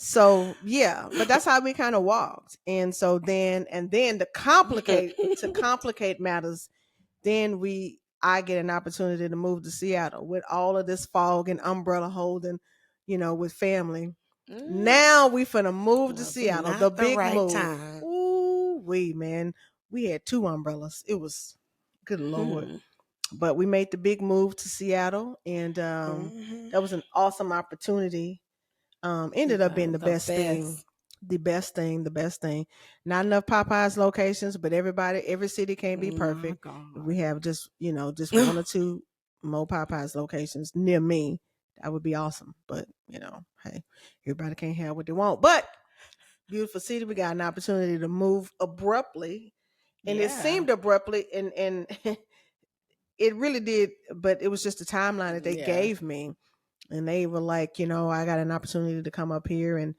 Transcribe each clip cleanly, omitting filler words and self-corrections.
So yeah, but that's how we kind of walked. And so then to complicate matters, then I get an opportunity to move to Seattle with all of this fog and umbrella holding, with family. Mm, Now we finna move to was Seattle, the not the big right move. time. Ooh, man, we had two umbrellas. It was good Lord. Hmm. But we made the big move to Seattle, and Hmm. that was an awesome opportunity. Ended up being the The best thing. best. The best thing. Not enough Popeyes locations, but every city can't be My perfect. If we God. have just one or two more Popeyes locations near me, that would be awesome. But hey, everybody can't have what they want. But beautiful city, we got an opportunity to move abruptly, and it Yeah. seemed abruptly, and it really did. But it was just the timeline that they Yeah. gave me, and they were like, I got an opportunity to come up here and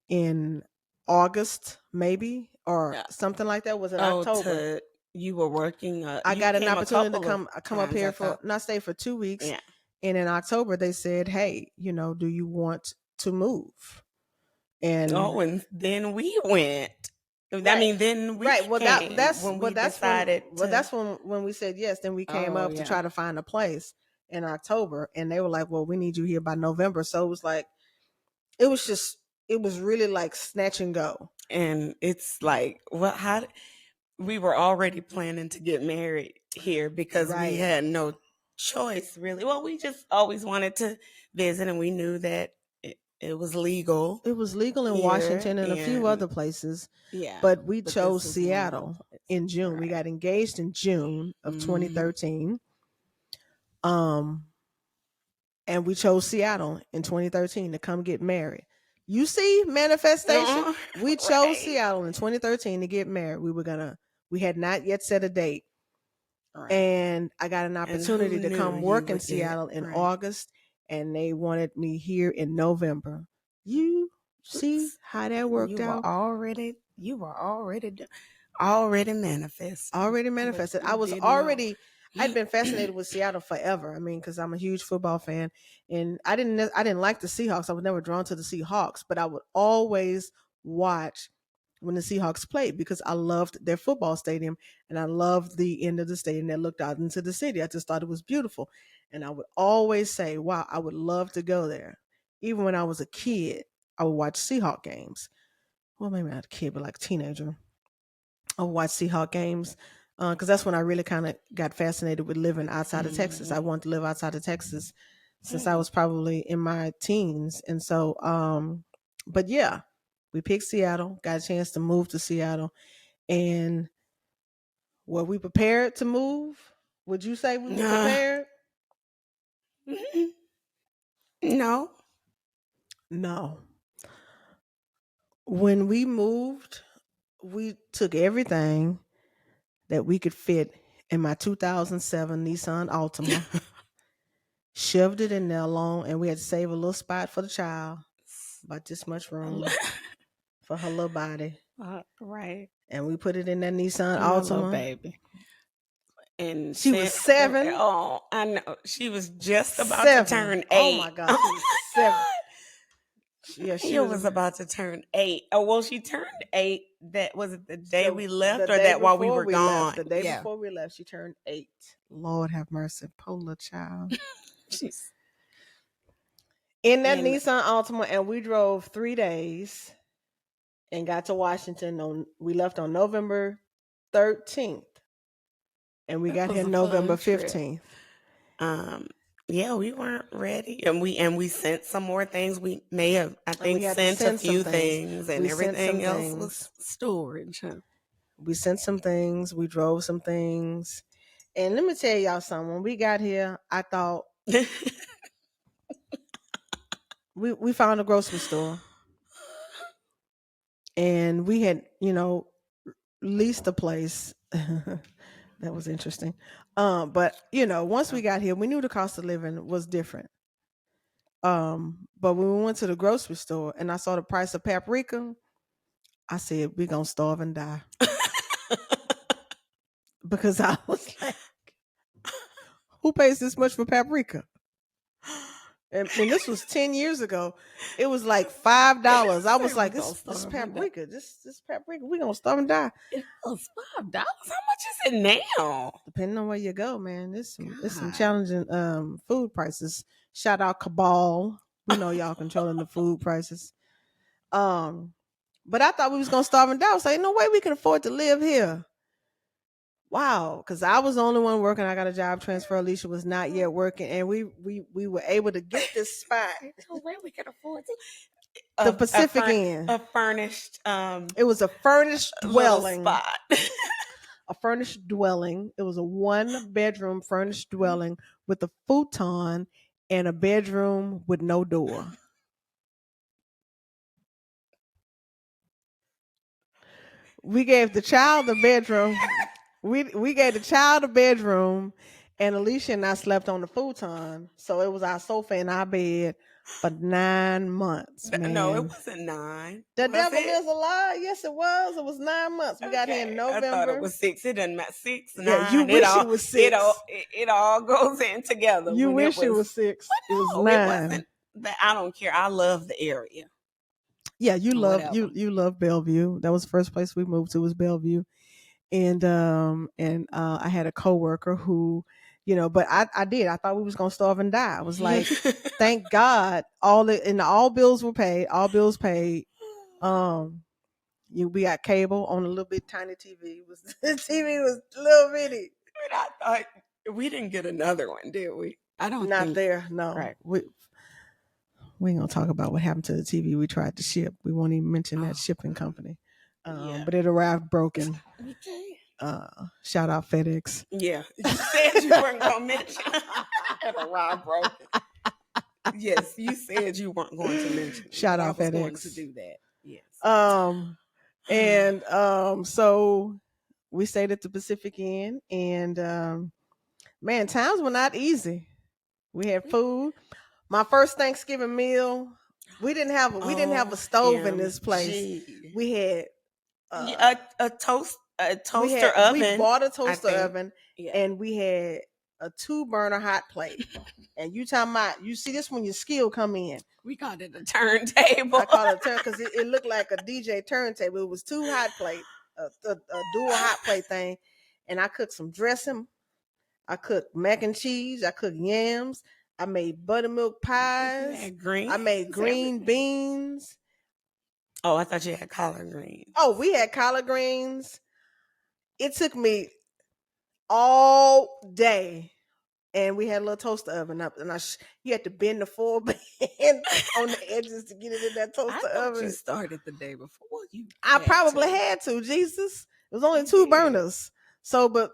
in August, maybe, or Yeah. something like that. Was it Oh, October? you were working. I You got an came a opportunity to couple of come up times, I here for thought. not stay for 2 weeks, Yeah. and in October they said, "Hey, do you want to move?" And Oh, and then we went. I right, mean, then we right. Well, that came that's when well we that's when decided well to. that's when we said yes. Then we came Oh, up to yeah. try to find a place in October, and they were like, "Well, we need you here by November." So it was like it was just it was really like snatch and go. And it's like, well, we were already planning to get married here because we Right. had no choice, really. Well, we just always wanted to visit, and we knew that it was legal It was legal in here. Washington and a few And other places, yeah, but we but this chose was one of the Seattle places. in June. We Right. got engaged in June of Hmm. 2013. Um, and we chose Seattle in 2013 to come get married. You see, manifestation. We chose Right. Seattle in 2013 to get married. We had not yet set a date. Right. And I got an And who opportunity to knew come you work in would get Seattle in right? August, and they wanted me here in November. You see Oops. how that worked out? Already manifesting, Already but manifested. you didn't know. I'd been fascinated with Seattle forever. I mean, because I'm a huge football fan, and I didn't like the Seahawks. I was never drawn to the Seahawks, but I would always watch when the Seahawks played because I loved their football stadium, and I loved the end of the stadium that looked out into the city. I just thought it was beautiful, and I would always say, "Wow, I would love to go there." Even when I was a kid, I would watch Seahawk games. Well, maybe not a kid, but like a teenager. I would watch Seahawk games because that's when I really kind of got fascinated with living outside of Texas. I Mhm. wanted to live outside of Texas since I Mm. was probably in my teens, and so, but yeah, we picked Seattle. Got a chance to move to Seattle, and were we prepared to move? Would you say we were Nah. prepared? Mhm. No. No. When we moved, we took everything that we could fit in my 2007 Nissan Altima, shoved it in there alone, and we had to save a little spot for the child, about this much room for her little body. Right. And we put it in that Nissan My little Altima. baby. And She was sent her. 7. Oh, I know. She was just about to 7. turn Oh 8. my God, she Oh was my 7. God. Yeah, she Mia was. was about to turn 8. Oh, well, she turned 8. That was it the day we The left or day that while we before were we left, gone? the day Yeah. before we left, she turned 8. Lord have mercy, poor little child. She's In that and Nissan Altima, and we drove 3 days and got to Washington we left on November 13th, and we that got here was a November fun trip. 15th. Um, yeah, we weren't ready, and we sent some more things. We may have, I And we think, had to sent a send some few things. things, and We sent some everything else things. was storage. Huh? We sent some things. We drove some things. And let me tell y'all something. When we got here, I thought we found a grocery store, and we had, leased a place. That was interesting. But once we Oh, got here, we knew the cost of living was different. But when we went to the grocery store and I saw the price of paprika, I said, we're gonna starve and die. Because I was like, who pays this much for paprika? And this was 10 years ago. It was like $5. I was like, this paprika, this paprika, we gonna starve and die. It was $5. How much is it now? Depending on where you go, man. It's some challenging food prices. Shout out Cabal. We know y'all controlling the food prices. But I thought we was gonna starve and die. I was like, no way we can afford to live here. Wow, because I was the only one working. I got a job transfer. Alicia was not yet working, and we were able to get this spot. No way we can afford to. The Pacific Inn. A furnished. It was a furnished dwelling spot. A furnished dwelling. It was a 1-bedroom furnished dwelling with a futon and a bedroom with no door. We gave the child the bedroom. We gave the child a bedroom, and Alicia and I slept on the futon. So it was our sofa and our bed for 9 months. Man. No, it wasn't 9. The devil is a lie. Yes, it was. It was 9 months. We got here in November. I thought it was 6. It doesn't matter. 6, 9. Yeah, you wish it was 6. It all goes in together. You wish it was 6. But no, it was 9. It wasn't. I don't care. I love the area. Yeah, you love Bellevue. That was the first place we moved to was Bellevue. And I had a coworker who, but I thought we was gonna starve and die. I was like, thank God all bills were paid, all bills paid. We got cable on a little bit tiny TV. The TV was little bitty. I thought we didn't get another one, did we? I don't not think there. No, right. We ain't gonna talk about what happened to the TV we tried to ship. We won't even mention that shipping company. But it arrived broken. Okay. Shout out FedEx. Yeah, you said you weren't gonna mention it arrived broken. Yes, you said you weren't going to mention it. Shout out FedEx. Going to do that. Yes. And so we stayed at the Pacific Inn, and man, times were not easy. We had food. My first Thanksgiving meal, we didn't have a stove in this place. We had a toaster oven. We bought a toaster oven, and we had a 2-burner hot plate. And you talking about, you see this when your skill come in. We called it a turntable. I call it a turn because it looked like a DJ turntable. It was 2 hot plates, a dual hot plate thing. And I cooked some dressing. I cooked mac and cheese. I cooked yams. I made buttermilk pies. I made green beans. Oh, I thought you had collard greens. Oh, we had collard greens. It took me all day, and we had a little toaster oven up, and you had to bend the foil band on the edges to get it in that toaster oven. You started the day before. Well, I probably had to. Jesus, it was only 2 burners. So, but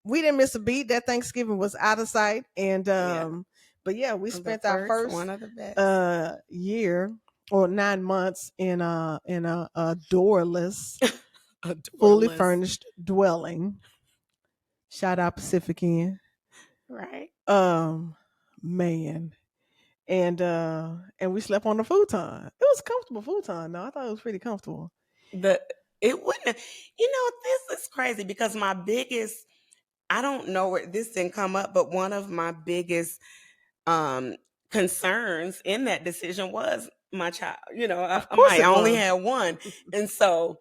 we didn't miss a beat. That Thanksgiving was out of sight, and but yeah, we spent our first one of the best year or 9 months in a doorless, fully furnished dwelling. Shout out Pacific Inn. Right. Man. And we slept on the futon. It was a comfortable futon, though. I thought it was pretty comfortable. It wouldn't have, this is crazy because my biggest, I don't know where this didn't come up, but one of my biggest concerns in that decision was my child. I only had one. And so,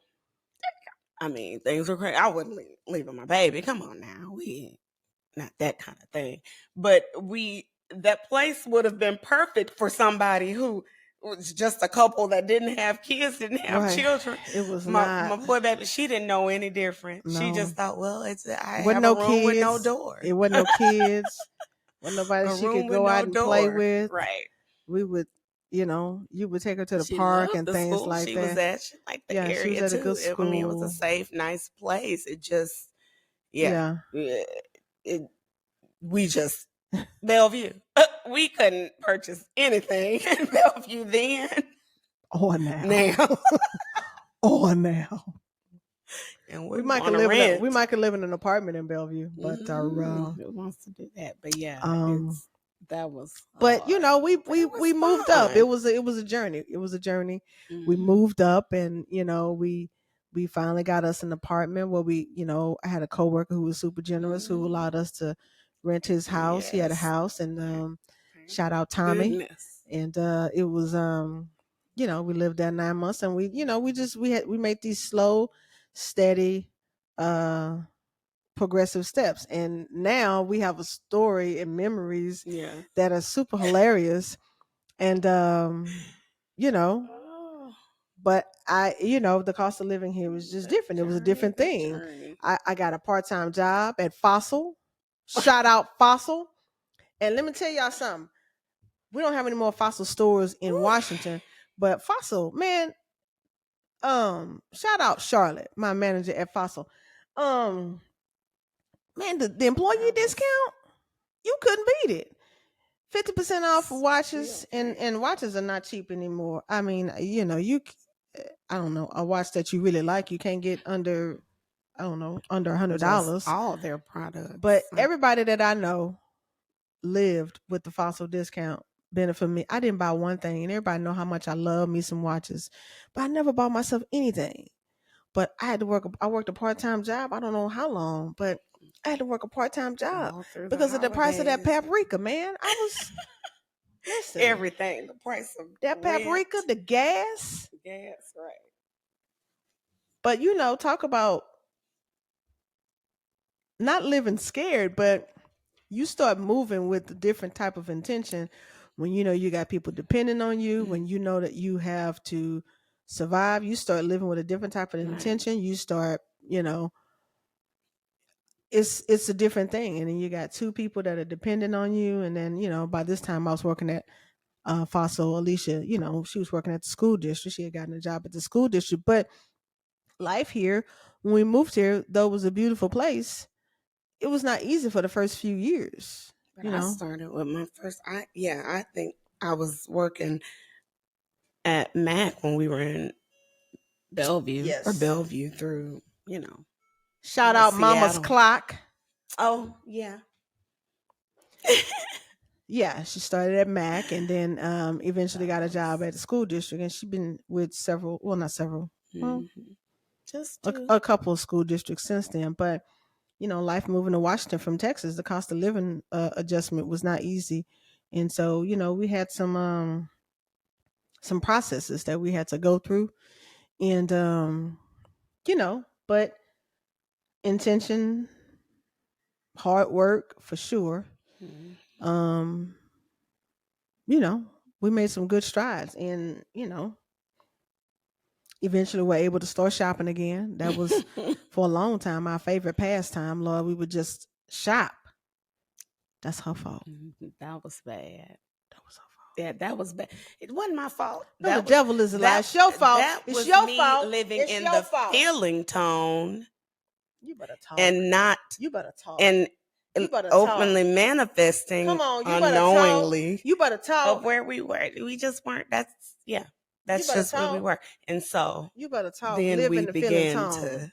I mean, things were crazy. I wouldn't leave my baby. Come on now. Not that kind of thing. But that place would have been perfect for somebody who was just a couple that didn't have kids, didn't have children. It was my poor baby. She didn't know any different. No. She just thought, well, I wasn't have no a room kids. With no door. It wasn't no kids. Wasn't nobody she could go out and play with. Right. We would, you would take her to the park and things like that. She was at. She liked the area she was at too. A good school. I mean, it was a safe, nice place. It just, we just Bellevue. We couldn't purchase anything in Bellevue then. Or now. Or now. And we might could live in an apartment in Bellevue, but who wants to do that? But yeah, that was. But we moved fun. Up. It was a journey. It was a journey. Mm-hmm. We moved up, and we finally got us an apartment where I had a coworker who was super generous, who allowed us to rent his house. Yes. He had a house, and Shout out Tommy. Goodness. And it was we lived there 9 months, and we made these slow, steady, progressive steps, and now we have a story and memories that are super hilarious. And but the cost of living here was just different. It was a different thing. I got a part-time job at Fossil. Shout out Fossil. And let me tell y'all something. We don't have any more Fossil stores in Washington, but Fossil, man, shout out Charlotte, my manager at Fossil. Man, the employee discount, you couldn't beat it. 50% off watches, and watches are not cheap anymore. I mean, I don't know, a watch that you really like, you can't get under $100. All their products. But everybody that I know lived with the Fossil discount benefit me. I didn't buy one thing, and everybody know how much I love me some watches, but I never bought myself anything. But I worked a part-time job. I don't know how long, but I had to work a part-time job because of the price of that paprika, man. I was listen, everything, the price of that paprika, the gas, right. But talk about not living scared, but you start moving with a different type of intention when you got people depending on you, when you know that you have to survive. You start living with a different type of intention. You start, it's a different thing. And then you got two people that are dependent on you. And then, by this time I was working at Fossil. Alicia, she was working at the school district. She had gotten a job at the school district. But life here, when we moved here, though it was a beautiful place, it was not easy for the first few years. But I started with my first, I think I was working at Mac when we were in Bellevue or Bellevue through, Shout out Seattle. Mama's Clock. Oh, yeah. Yeah, she started at Mac and then eventually got a job at the school district, and she's been with not several, just a couple of school districts since then. But life moving to Washington from Texas, the cost of living adjustment was not easy, and so we had some processes that we had to go through, and but intention, hard work for sure. We made some good strides, and eventually we're able to start shopping again. That was for a long time our favorite pastime. Lord, we would just shop. That's her fault. That was bad. That was her fault. Yeah, that was bad. It wasn't my fault. No, the devil is a lie. It's your fault. It's your fault. Living in the feeling tone. You better talk. And not. You better talk. And openly manifesting. Come on, you unknowingly. Talk. You better talk. Of where we were. We just weren't. That's just where we were. And so you better talk. Then we began to.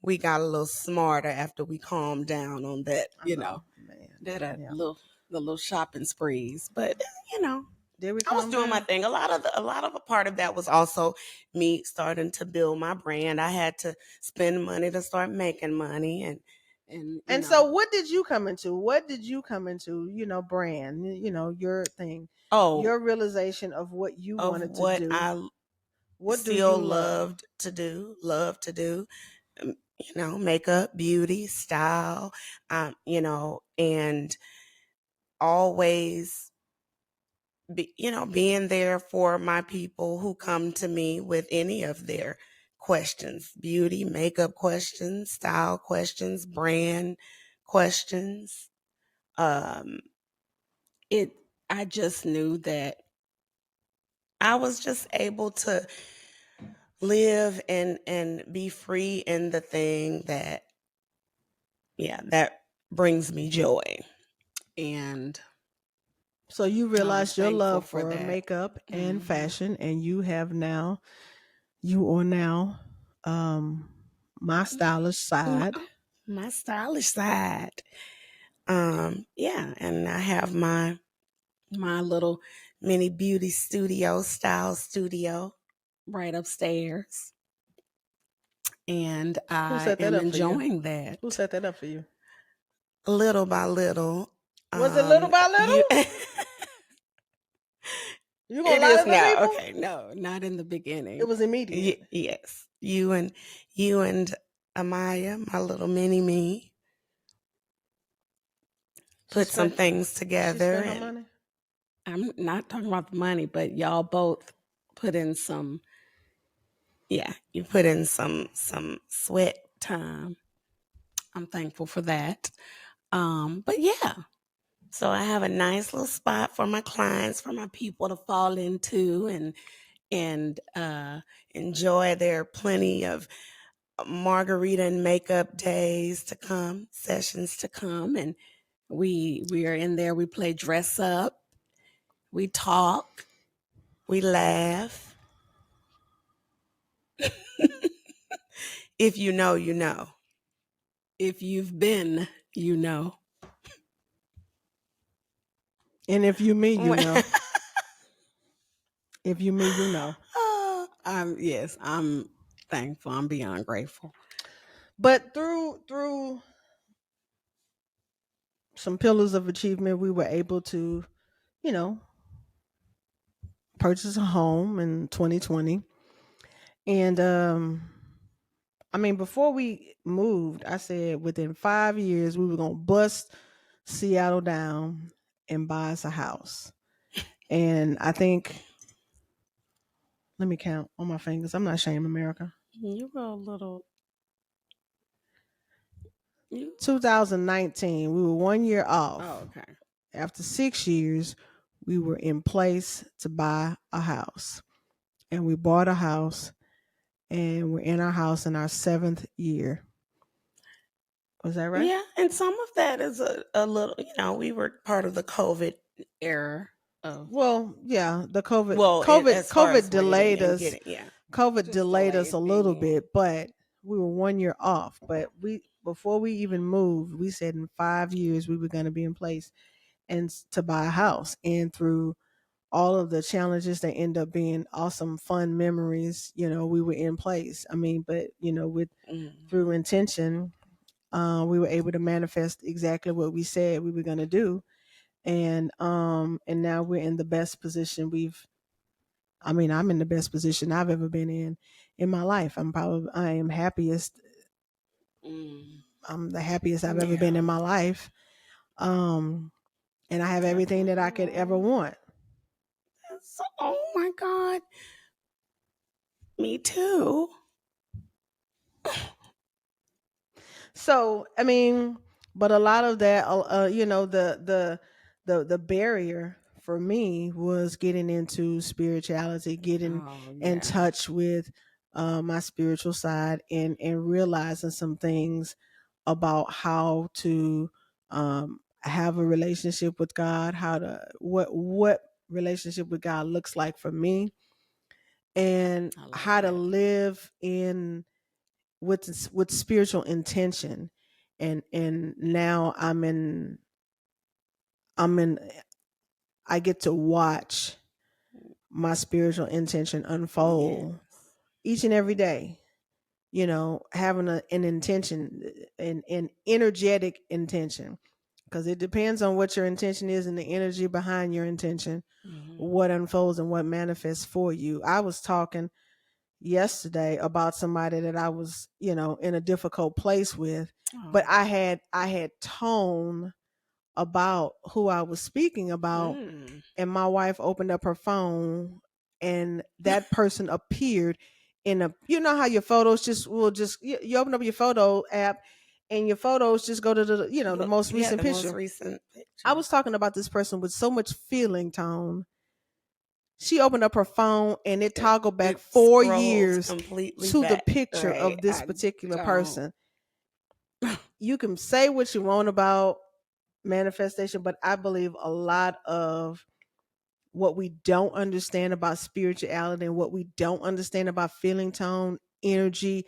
We got a little smarter after we calmed down on that. The little shopping sprees. But I was doing my thing. A part of that was also me starting to build my brand. I had to spend money to start making money, and so what did you come into? Brand, your thing. Oh, your realization of what you wanted to do. What still loved to do, makeup, beauty, style, and always being there for my people who come to me with any of their questions, beauty, makeup questions, style questions, brand questions. I just knew that I was just able to live and be free in the thing that brings me joy. And so you realized your love for makeup and fashion, and you are now my stylish side. My stylish side. And I have my little mini beauty style studio right upstairs. And I am enjoying that. Who set that up for you? Little by little, Was it little by little? You gonna It lie is to the now. people? Okay, no, not in the beginning. It was immediate. Yes, you and Amaya, my little mini me, put some things together. She spent her money. I'm not talking about the money, but y'all both put in some. Yeah, you put in some sweat time. I'm thankful for that. But yeah, so I have a nice little spot for my clients, for my people to fall into and enjoy. There are plenty of margarita and makeup days to come, sessions to come, and we are in there. We play dress up, we talk, we laugh. If you know, you know. If you've been, you know. And if you me, you know. If you me, you know. Yes, I'm thankful. I'm beyond grateful. But through some pillars of achievement, we were able to, you know, purchase a home in 2020. And I mean, before we moved, I said within 5 years we were gonna bust Seattle down and buy us a house. And I think, let me count on my fingers. I'm not ashamed, America. You were a little. 2019, we were 1 year off. Oh, okay. After 6 years, we were in place to buy a house. And we bought a house, and we're in our house in our 7th year. Was that right? Yeah, and some of that is a little, we were part of the COVID era. Well, yeah, the COVID. Well, COVID delayed us. Yeah, COVID just delayed us a little being bit, but we were 1 year off. But before we even moved, we said in 5 years we were going to be in place and to buy a house. And through all of the challenges, they end up being awesome, fun memories. We were in place. I mean, but with through intention, we were able to manifest exactly what we said we were going to do. And now we're in the best position I'm in the best position I've ever been in my life. I am happiest. I'm the happiest I've ever been in my life. And I have everything that I could ever want. Oh my God. Me too. So, I mean, but a lot of that, the barrier for me was getting into spirituality, getting in touch with my spiritual side, and realizing some things about how to have a relationship with God, what relationship with God looks like for me, and how to live in with spiritual intention. And now I get to watch my spiritual intention unfold each and every day. Having an intention, an energetic intention, because it depends on what your intention is and the energy behind your intention, what unfolds and what manifests for you. I was talking yesterday about somebody that I was, in a difficult place with, but I had tone about who I was speaking about, and my wife opened up her phone, and that person appeared in a, how your photos you open up your photo app and your photos just go to the most recent picture. I was talking about this person with so much feeling, Tone. She opened up her phone and it toggled back 4 years to the picture of this particular person. You can say what you want about manifestation, but I believe a lot of what we don't understand about spirituality and what we don't understand about feeling, tone, energy,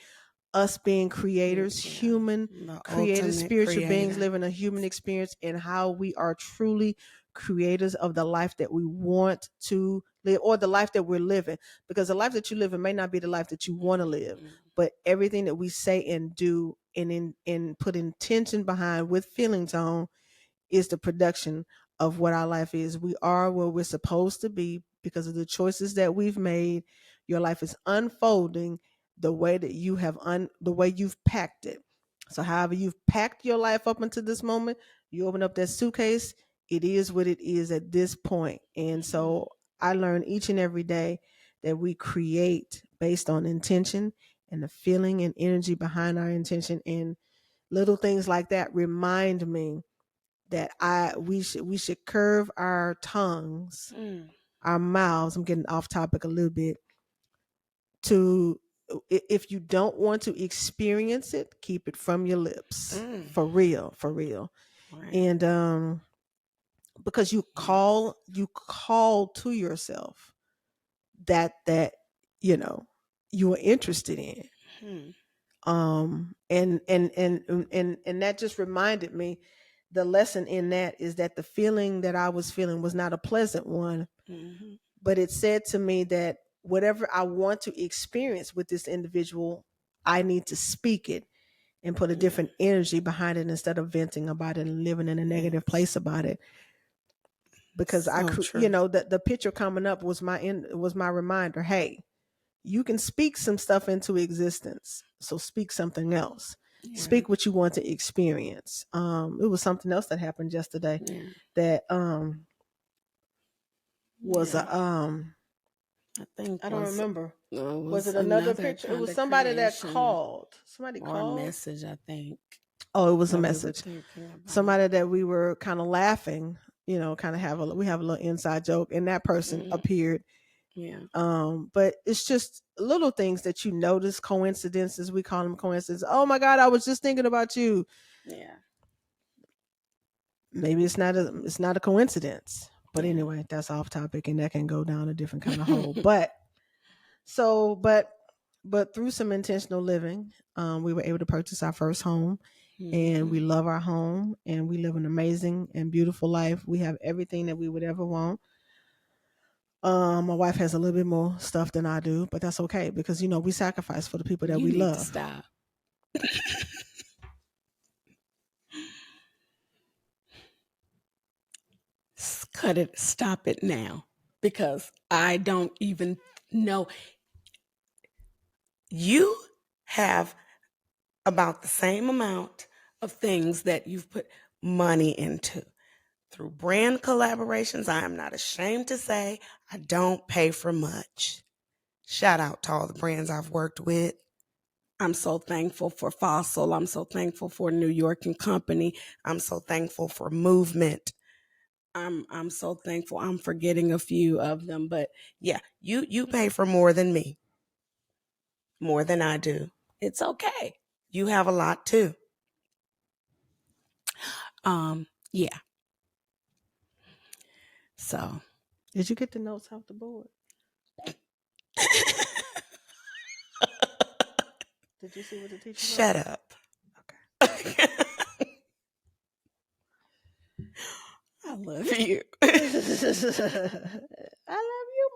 us being creators, human creators, spiritual beings living a human experience, and how we are truly creators of the life that we want to live, or the life that we're living. Because the life that you live in may not be the life that you want to live, but everything that we say and do and put intention behind with feeling, tone, is the production of what our life is. We are where we're supposed to be because of the choices that we've made. Your life is unfolding the way that the way you've packed it. So however you've packed your life up until this moment, you open up that suitcase, it is what it is at this point. And so I learn each and every day that we create based on intention and the feeling and energy behind our intention, and little things like that remind me that we should curve our tongues, our mouths. I'm getting off topic a little bit. To if you don't want to experience it, keep it from your lips. For real, for real. Right. And because you call to yourself that you are interested in. And that just reminded me, the lesson in that is that the feeling that I was feeling was not a pleasant one. But it said to me that whatever I want to experience with this individual, I need to speak it and put a different energy behind it instead of venting about it and living in a negative place about it. Because the picture coming up was my reminder. Hey, you can speak some stuff into existence. So speak something else. Yeah. Speak what you want to experience. It was something else that happened yesterday that was I think I don't remember. Was it another picture? It was somebody that called. Somebody called. A message, I think. Oh, it was a message. Somebody that we were kind of laughing, kind of we have a little inside joke, and that person appeared. Yeah. But it's just little things that you notice, coincidences. We call them coincidences. Oh my God, I was just thinking about you. Yeah. Maybe it's not a coincidence. But anyway, that's off topic, and that can go down a different kind of hole. But through some intentional living, we were able to purchase our first home. And we love our home, and we live an amazing and beautiful life. We have everything that we would ever want. My wife has a little bit more stuff than I do, but that's okay because we sacrifice for the people that we love. Stop. Cut it. Stop it now, because I don't even know. You have about the same amount of things that you've put money into. Through brand collaborations, I am not ashamed to say I don't pay for much. Shout out to all the brands I've worked with. I'm so thankful for Fossil. I'm so thankful for New York and Company. I'm so thankful for Movement. I'm so thankful. I'm forgetting a few of them, but yeah, you pay for more than me. More than I do. It's okay. You have a lot too. Yeah. So, did you get the notes off the board? Did you see what the teacher wrote? Shut up. Okay. I love you. I love you,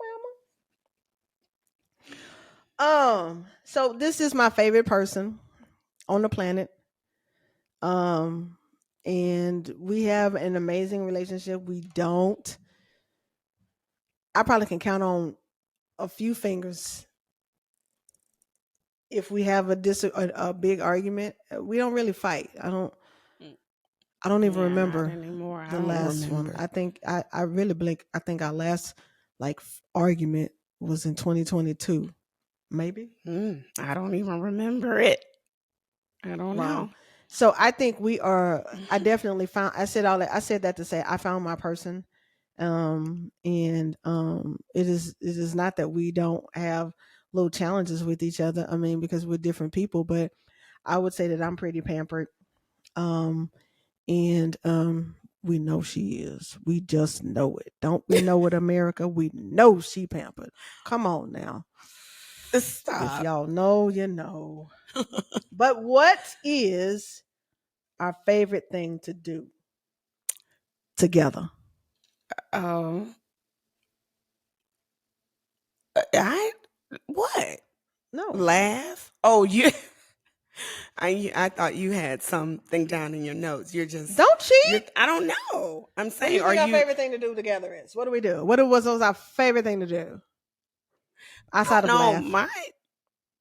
Mama. So this is my favorite person on the planet. And we have an amazing relationship. I probably can count on a few fingers if we have a big argument. We don't really fight. I don't even remember the last one. I think I really blink. I think our last argument was in 2022, maybe. I don't even remember it. I don't know. So I think we are. I definitely found. I said that to say I found my person. And it is not that we don't have little challenges with each other. I mean, because we're different people, but I would say that I'm pretty pampered. And we know she is. We just know it. Don't we know it, America? We know she pampered. Come on now. Stop. If y'all know, you know. But what is our favorite thing to do together? What? No. Laugh? Oh, yeah. I thought you had something down in your notes. You're just don't cheat. I don't know. I'm saying, what do you think our favorite thing to do together is? What do we do? What was our favorite thing to do? Outside of laugh.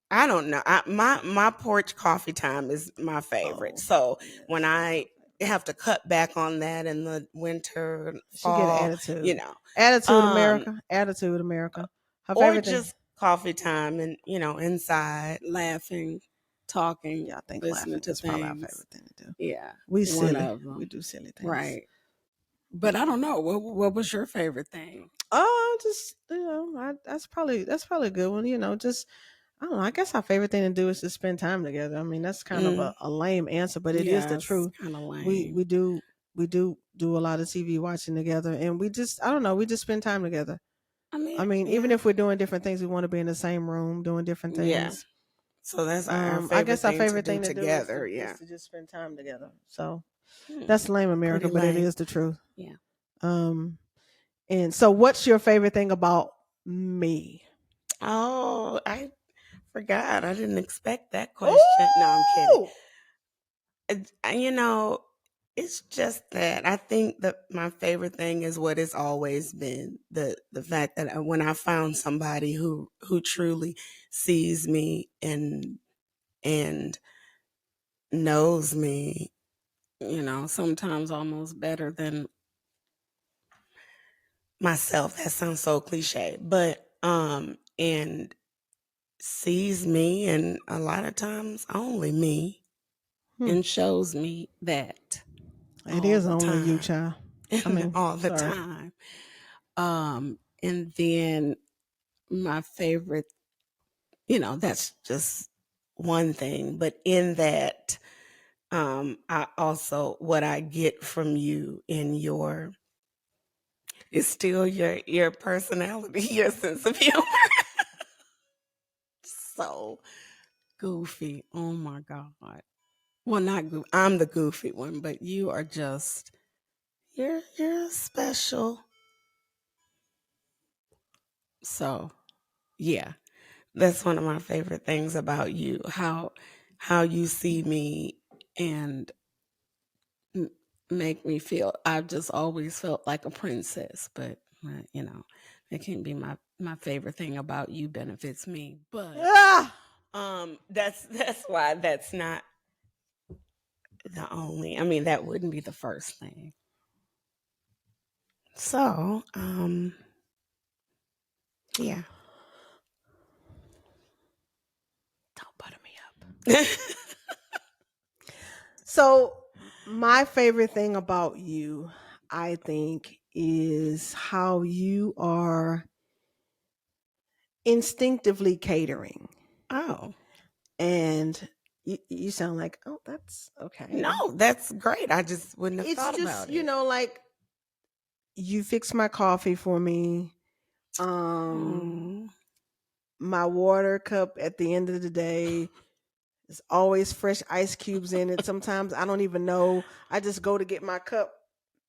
I don't know. My porch coffee time is my favorite. So when I have to cut back on that in the winter, she get fall, attitude. Attitude America. Attitude America. Her favorite or just coffee time and inside laughing, talking. Yeah, I think listening laughing to is things. probably our favorite thing to do. Yeah, we silly. We do silly things, right? But I don't know. What was your favorite thing? Oh, just that's probably a good one. Just I don't know. I guess our favorite thing to do is to spend time together. I mean, that's kind of a lame answer, but it is the truth. Kind of lame. We do a lot of TV watching together, and we just I don't know. We just spend time together. I mean, even if we're doing different things, we want to be in the same room doing different things. Yeah. So that's our favorite I guess our favorite thing to do together. is to just spend time together. So that's lame America, but it is the truth. Yeah. And so what's your favorite thing about me? Oh, I forgot. I didn't expect that question. Ooh! No, I'm kidding. It's just that I think that my favorite thing is what it's always been. The fact that when I found somebody who truly sees me and knows me, sometimes almost better than myself. That sounds so cliche, but and sees me, and a lot of times only me, and shows me that it is only you, child. I mean, all the time. And then my favorite, that's just one thing, but in that, I also what I get from you in is still your personality, your sense of humor. So goofy. Oh my God. Well, not goofy. I'm the goofy one, but you are just you're special. So yeah, that's one of my favorite things about you. How you see me and make me feel. I've just always felt like a princess, but that can't be my favorite thing about you. Benefits me, but that's why that's not the only. I mean, that wouldn't be the first thing. So, yeah. Don't butter me up. So, my favorite thing about you, I think, is how you are instinctively catering. Oh. And you sound like, oh, that's okay. No, that's great. I just wouldn't have thought about it. Like you fix my coffee for me. My water cup at the end of the day is always fresh ice cubes in it. Sometimes I don't even know. I just go to get my cup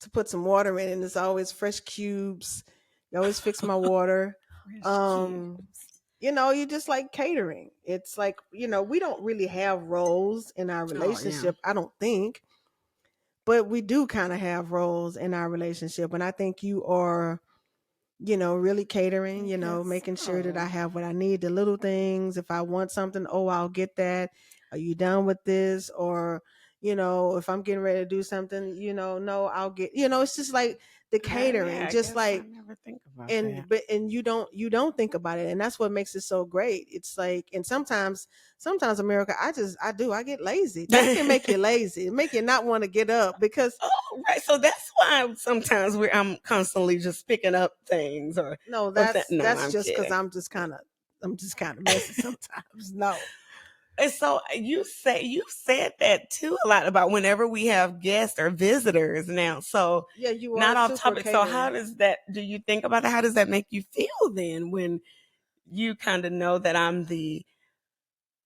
to put some water in, and it's always fresh cubes. You always fix my water. You just like catering. It's like, we don't really have roles in our relationship, I don't think. But we do kind of have roles in our relationship. And I think you are, really catering, making sure that I have what I need, the little things. If I want something, I'll get that. Are you done with this? Or, if I'm getting ready to do something, no, I'll get, it's just like the catering, just like, I never think about but you don't think about it, and that's what makes it so great. It's like, and sometimes America, I get lazy. That can make you lazy, make you not want to get up, because right. So that's why sometimes I'm constantly just picking up things, or no, that's just because I'm just kind of messy sometimes. No. And so you said that too a lot about whenever we have guests or visitors now. So yeah, you are not off topic. catering. So how does that? Do you think about that? How does that make you feel then when you kind of know that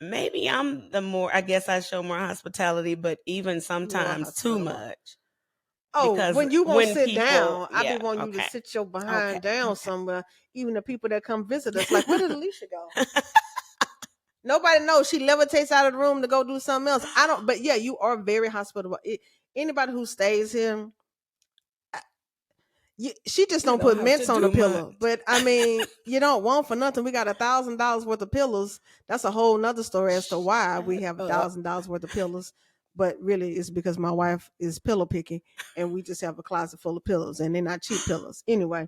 maybe I'm the more? I guess I show more hospitality, but even sometimes too much. Oh, because when you won't sit down, I be wanting you to sit your behind down somewhere. Even the people that come visit us, like, where did Alicia go? Nobody knows. She levitates out of the room to go do something else. I don't. But yeah, you are very hospitable. Anybody who stays here, she just don't put mints on the pillow. But I mean, you don't want for nothing. We got $1,000 worth of pillows. That's a whole nother story as to why we have $1,000 worth of pillows. But really, it's because my wife is pillow picky, and we just have a closet full of pillows, and they're not cheap pillows anyway.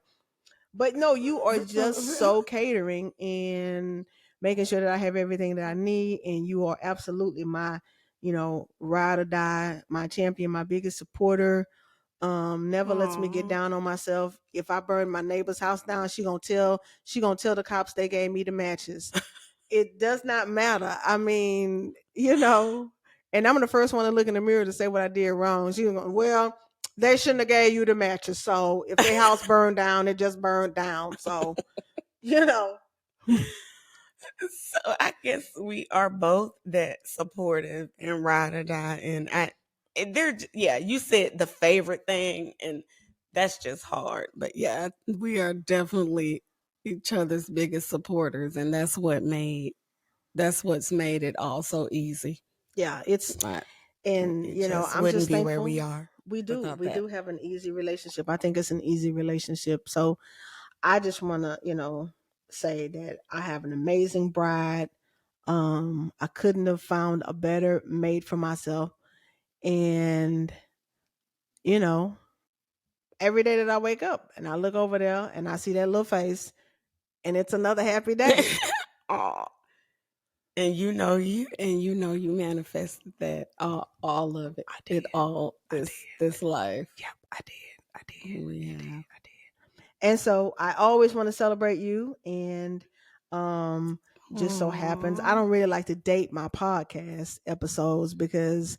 But no, you are just so catering and making sure that I have everything that I need, and you are absolutely my, ride or die, my champion, my biggest supporter. Never lets me get down on myself. If I burn my neighbor's house down, she gonna tell the cops they gave me the matches. It does not matter. I mean, and I'm the first one to look in the mirror to say what I did wrong. She going, well, they shouldn't have gave you the matches. So if their house burned down, it just burned down. So, So I guess we are both that supportive and ride or die. And you said the favorite thing, and that's just hard. But yeah, we are definitely each other's biggest supporters, and that's what's made it all so easy. Yeah, I'm just thankful where we are. We do have an easy relationship. I think it's an easy relationship. So I just want to, say that I have an amazing bride. I couldn't have found a better mate for myself. And, every day that I wake up and I look over there and I see that little face, and it's another happy day. Aw. And you manifested that all of it. I did. All this life. Yep, I did. Oh, yeah. I did. And so I always want to celebrate you, and just so happens I don't really like to date my podcast episodes because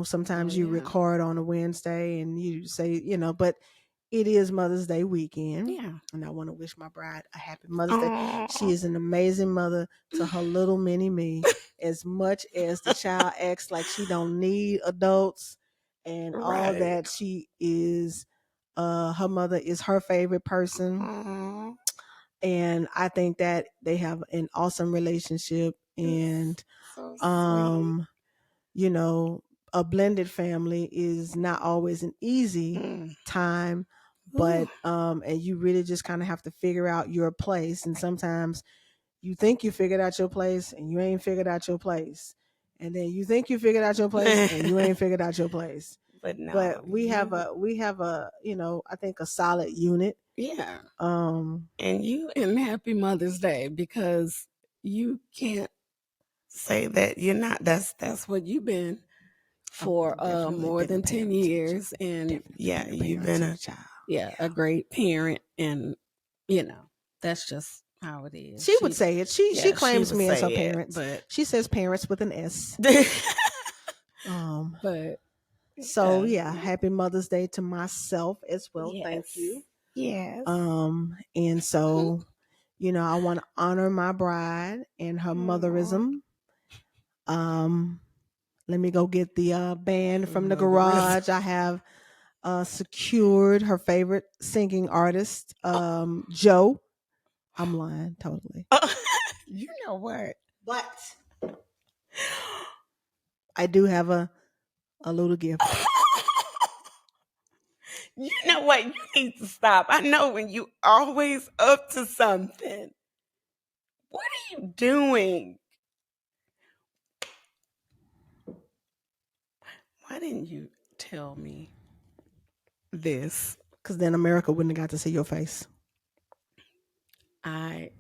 sometimes you record on a Wednesday and you say but it is Mother's Day weekend. Yeah. And I want to wish my bride a happy Mother's Day. She is an amazing mother to her little mini me. As much as the child acts like she don't need adults and all that, she is her mother is her favorite person. And I think that they have an awesome relationship, and so a blended family is not always an easy time, but and you really just kind of have to figure out your place. And sometimes you think you figured out your place and you ain't figured out your place, and then you think you figured out your place and you ain't figured out your place. But no, but we have a I think a solid unit. Yeah. And you and happy Mother's Day, because you can't say that you're not. That's what you've been for more than 10 years. And you've been a great parent, and that's just how it is. She would say it. She claims me as her parents, but she says parents with an S. But so happy Mother's Day to myself as well. Yes. Thank you. Yes. And so I want to honor my bride and her motherism. Let me go get the band from the garage. I have secured her favorite singing artist, Joe. I'm lying totally. You know what? But I do have a little gift. You know what? You need to stop. I know when you always up to something. What are you doing? Why didn't you tell me this? Because then America wouldn't have got to see your face. I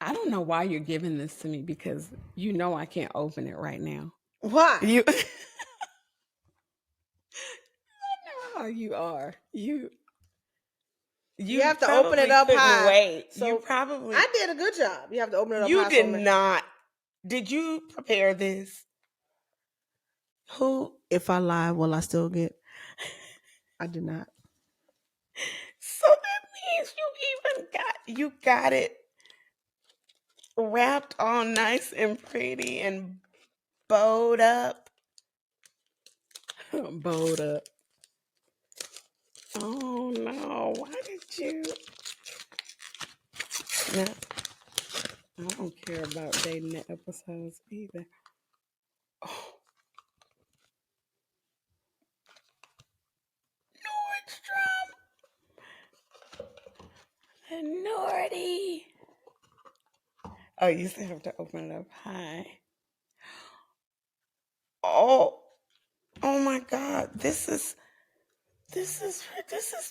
don't know why you're giving this to me, because I can't open it right now. Why? I know how you are. You have to open it up high. Wait. So you probably. I did a good job. You have to open it up high. You did not. Did you prepare this? Who? If I lie, will I still get? I did not. So that means you got it wrapped all nice and pretty and bowed up. Bowed up. Oh no! Why did you? Yeah. I don't care about dating the episodes either. Oh. Nordstrom. The Nordy. Oh, you still have to open it up high. Oh my God. This is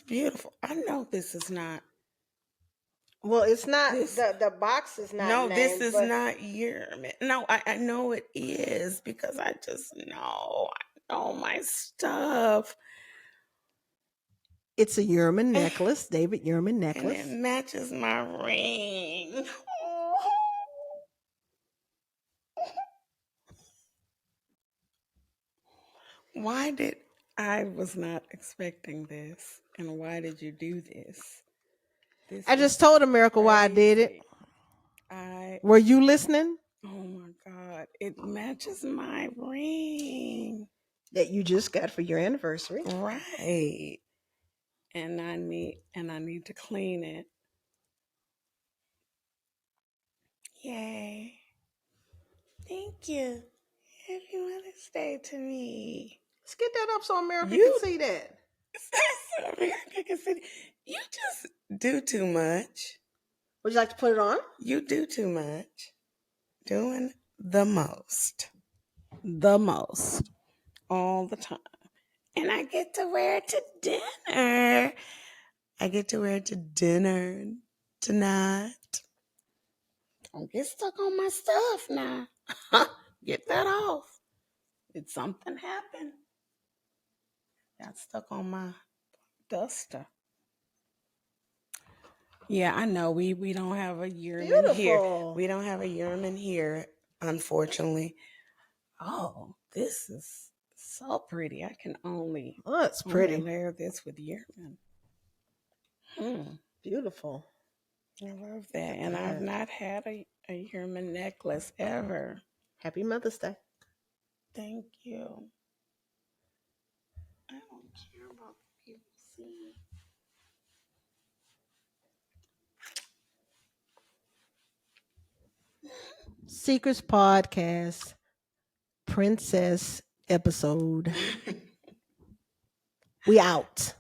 beautiful. I know this is not. Well, it's not the box is not. No, named, this is not your. No, I know it is because I just know. I know my stuff. It's a Yerman necklace, David Yerman necklace. And it matches my ring. Why did I was not expecting this? And why did you do this? I just told America why I did it. Were you listening? Oh my God. It matches my ring. That you just got for your anniversary. Right. And I need to clean it. Yay. Thank you. Happy Mother's Day to me. Let's get that up so America can see that. So America can see. You just do too much. Would you like to put it on? You do too much. Doing the most. The most. All the time. And I get to wear it to dinner. I get to wear it to dinner tonight. Don't get stuck on my stuff now. Get that off. Did something happen? Got stuck on my duster. Yeah, I know. We don't have a Yerman here. We don't have a Yerman here, unfortunately. Oh, this is so pretty. I can only it's pretty. Wear this with Yerman. Beautiful. I love that. And I've not had a Yerman necklace ever. Happy Mother's Day. Thank you. I don't care about people seeing. Secrets Podcast Princess episode. We out.